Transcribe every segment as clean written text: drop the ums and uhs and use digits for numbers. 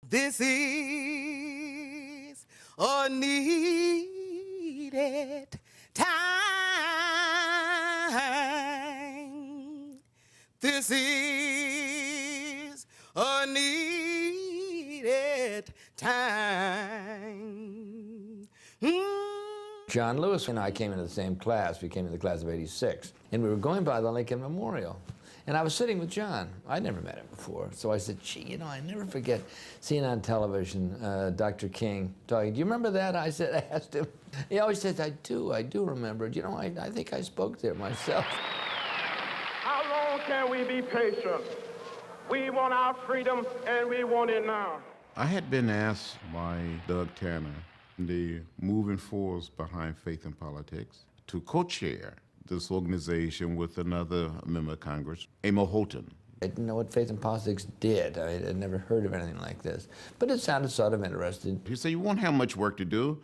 This is a needed time. This is a needed time. John Lewis and I came into the same class. We came into the class of '86, and we were going by the Lincoln Memorial. And I was sitting with John. I'd never met him before. So I said, gee, you know, I never forget seeing on television Dr. King talking. Do you remember that? I asked him. He always says, I do remember it. You know, I think I spoke there myself. How long can we be patient? We want our freedom, and we want it now. I had been asked by Doug Tanner, the moving force behind Faith in Politics, to co-chair this organization with another member of Congress, Amo Houghton. I didn't know what Faith in Politics did. I had never heard of anything like this. But it sounded sort of interesting. He said, you won't have much work to do.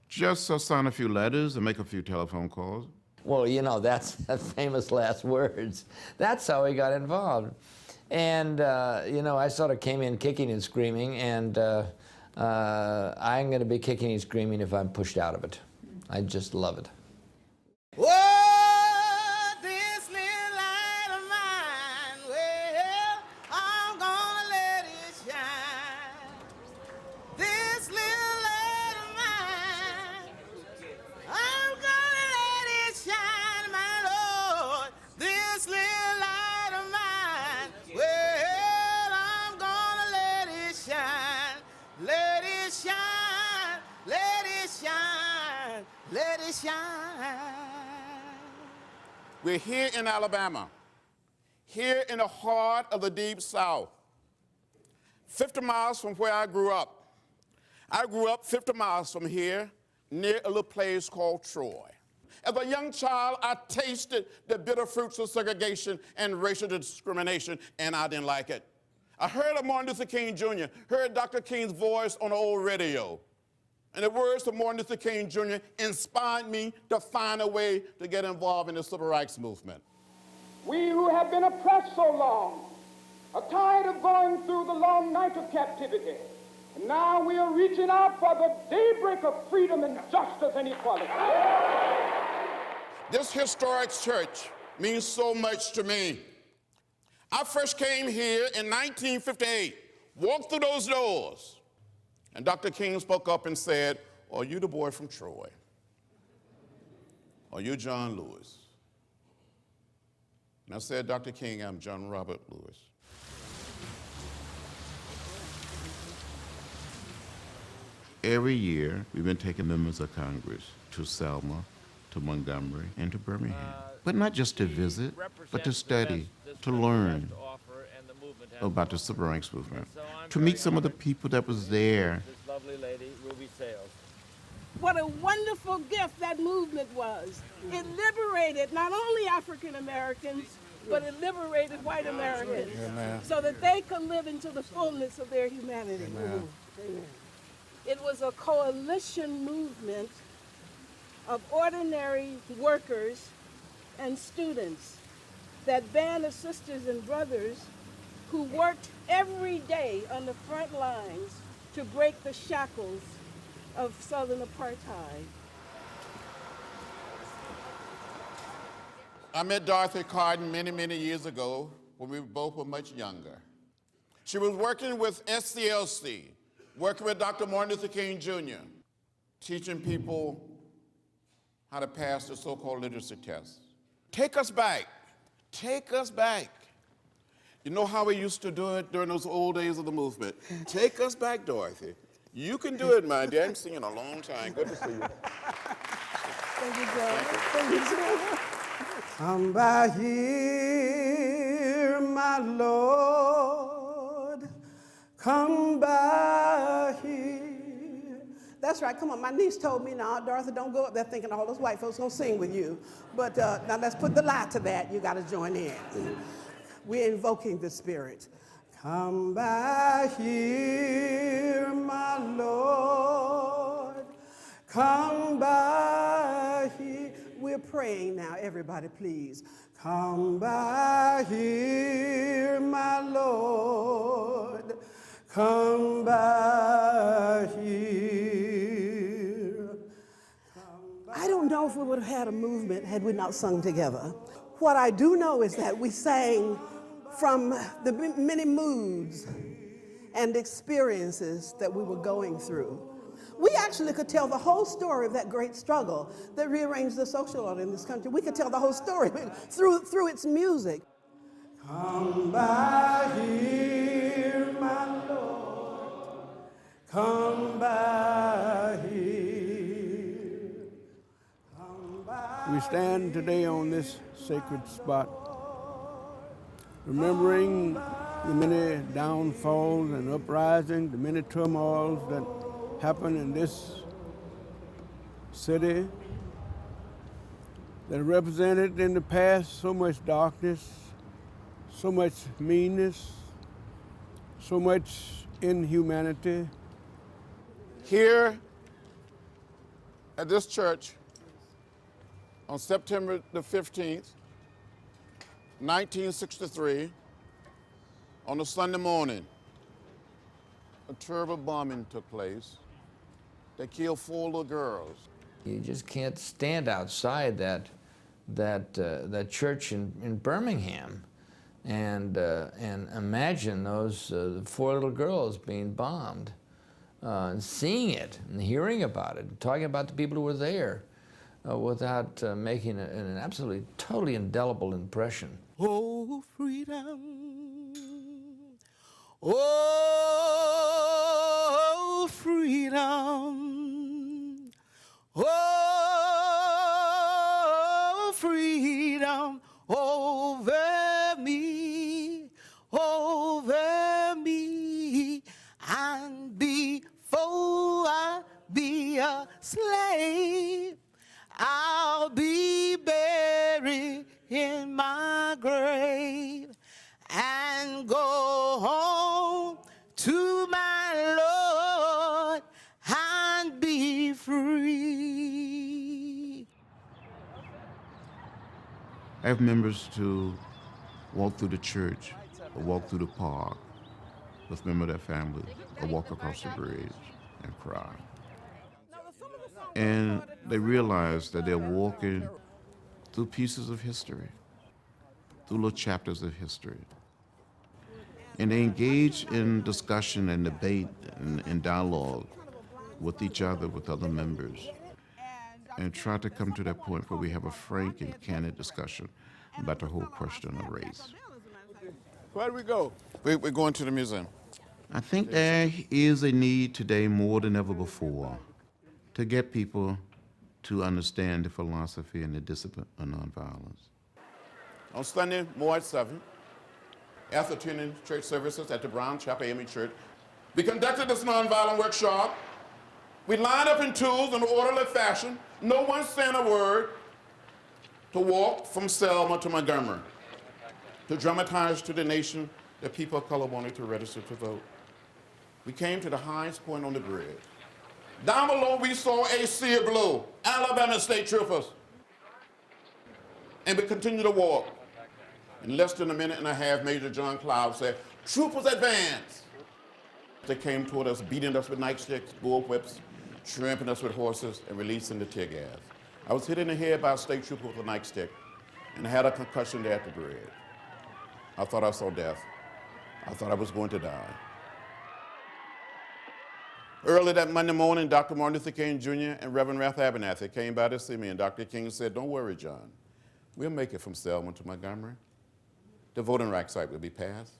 Just sign a few letters and make a few telephone calls. Well, you know, that's the famous last words. That's how he got involved. And, you know, I sort of came in kicking and screaming, and I'm going to be kicking and screaming if I'm pushed out of it. I just love it. Whoa, this little light of mine, well, I'm gonna let it shine. This little light of mine, I'm gonna let it shine, my Lord. This little light of mine, well, I'm gonna let it shine. Let it shine, let it shine, let it shine. We're here in Alabama, here in the heart of the Deep South, 50 miles from where I grew up. I grew up 50 miles from here, near a little place called Troy. As a young child, I tasted the bitter fruits of segregation and racial discrimination, and I didn't like it. I heard of Martin Luther King Jr., heard Dr. King's voice on the old radio. And the words of Martin Luther King Jr. inspired me to find a way to get involved in the civil rights movement. We who have been oppressed so long are tired of going through the long night of captivity. And now we are reaching out for the daybreak of freedom and justice and equality. This historic church means so much to me. I first came here in 1958, walked through those doors, and Dr. King spoke up and said, are you the boy from Troy? Are you John Lewis? And I said, Dr. King, I'm John Robert Lewis. Every year, we've been taking members of Congress to Selma, to Montgomery, and to Birmingham. But not just to visit, but to study, to learn about the civil rights movement, to meet some of the people that was there. This lovely lady, Ruby Sales. What a wonderful gift that movement was. It liberated not only African Americans, but it liberated white Americans so that they could live into the fullness of their humanity. Amen. It was a coalition movement of ordinary workers and students, that band of sisters and brothers who worked every day on the front lines to break the shackles of Southern apartheid. I met Dorothy Carden many, many years ago when we both were much younger. She was working with SCLC, working with Dr. Martin Luther King Jr., teaching people how to pass the so-called literacy test. Take us back. Take us back. You know how we used to do it during those old days of the movement? Take us back, Dorothy. You can do it, my dear. I haven't seen you in a long time. Good to see you. Thank you, George. Thank you, George. Come by here, my Lord. Come by here. That's right. Come on. My niece told me, now, Dorothy, don't go up there thinking all those white folks gonna sing with you. But now let's put the lie to that. You got to join in. We're invoking the Spirit. Come by here, my Lord. Come by here. We're praying now. Everybody, please. Come by here, my Lord. Come come by here. I don't know if we would have had a movement had we not sung together. What I do know is that we sang from the many moods and experiences that we were going through. We actually could tell the whole story of that great struggle that rearranged the social order in this country. We could tell the whole story through its music. Come by here, my Lord. Come by here. Come by. We stand today on this sacred spot, remembering the many downfalls and uprisings, the many turmoils that happened in this city that represented in the past so much darkness, so much meanness, so much inhumanity. Here at this church on September the 15th, 1963, on a Sunday morning, a terrible bombing took place that killed 4 little girls. You just can't stand outside that church in Birmingham and imagine those 4 little girls being bombed, and seeing it and hearing about it, and talking about the people who were there, without making an absolutely, totally indelible impression. Oh, freedom. Oh, freedom. Oh, freedom over me, and before I be a slave, I'll be buried in my grave and go home to my Lord and be free. I have members to walk through the church or walk through the park with members of their family or walk across the bridge and cry. And they realize that they're walking through pieces of history, through little chapters of history. And they engage in discussion and debate and dialogue with each other, with other members, and try to come to that point where we have a frank and candid discussion about the whole question of race. Where do we go? We're going to the museum. I think there is a need today more than ever before to get people to understand the philosophy and the discipline of nonviolence. On Sunday, March 7th, after attending church services at the Brown Chapel AME Church, we conducted this nonviolent workshop. We lined up in twos in orderly fashion, no one saying a word, to walk from Selma to Montgomery, to dramatize to the nation that people of color wanted to register to vote. We came to the highest point on the bridge. Down below, we saw a sea of blue, Alabama State Troopers. And we continued to walk. In less than a minute and a half, Major John Cloud said, "Troopers advance." They came toward us, beating us with nightsticks, bullwhips, tramping us with horses, and releasing the tear gas. I was hit in the head by a state trooper with a nightstick and had a concussion there at the bridge. I thought I saw death. I thought I was going to die. Early that Monday morning, Dr. Martin Luther King Jr. and Reverend Ralph Abernathy came by to see me, and Dr. King said, "Don't worry, John. We'll make it from Selma to Montgomery. The voting rights site will be passed."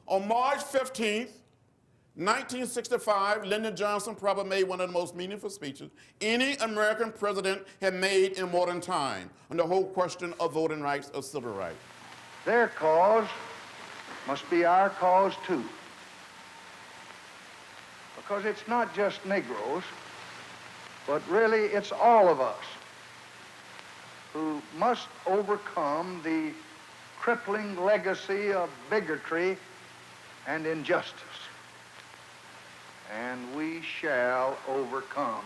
On March 15th, 1965, Lyndon Johnson probably made one of the most meaningful speeches any American president had made in modern time on the whole question of voting rights, of civil rights. Their cause must be our cause too. Because it's not just Negroes, but really it's all of us who must overcome the crippling legacy of bigotry and injustice. And we shall overcome.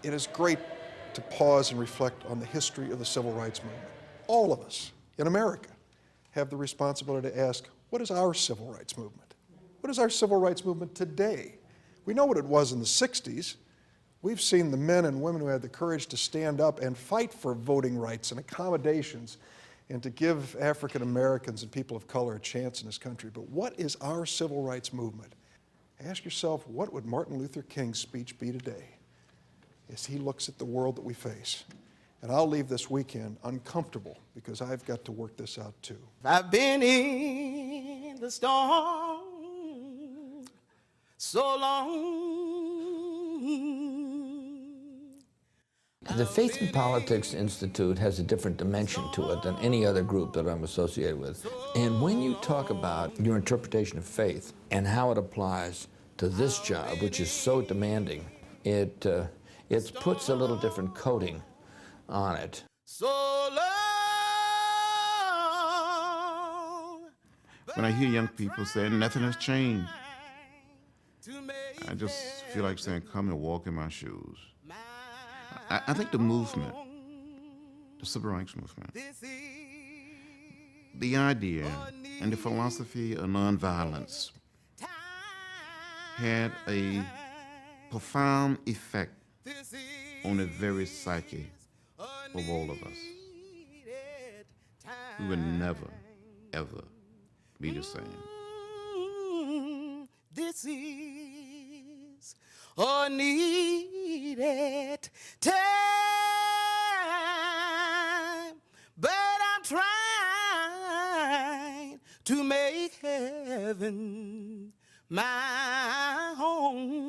it is great to pause and reflect on the history of the civil rights movement. All of us in America have the responsibility to ask, what is our civil rights movement? What is our civil rights movement today? We know what it was in the 60s. We've seen the men and women who had the courage to stand up and fight for voting rights and accommodations and to give African Americans and people of color a chance in this country. But what is our civil rights movement? Ask yourself, what would Martin Luther King's speech be today as he looks at the world that we face? And I'll leave this weekend uncomfortable because I've got to work this out too. I've been in the storm so long. The Faith and Politics Institute has a different dimension to it than any other group that I'm associated with. And when you talk about your interpretation of faith and how it applies to this job, which is so demanding, it puts a little different coating on it. So long. When I hear young people saying nothing has changed, I just feel like saying, come and walk in my shoes. I think the movement, the civil rights movement, the idea and the philosophy of nonviolence had a profound effect on the very psyche of all of us. We would never, ever be the same. This is a needed time, but I'm trying to make heaven my home.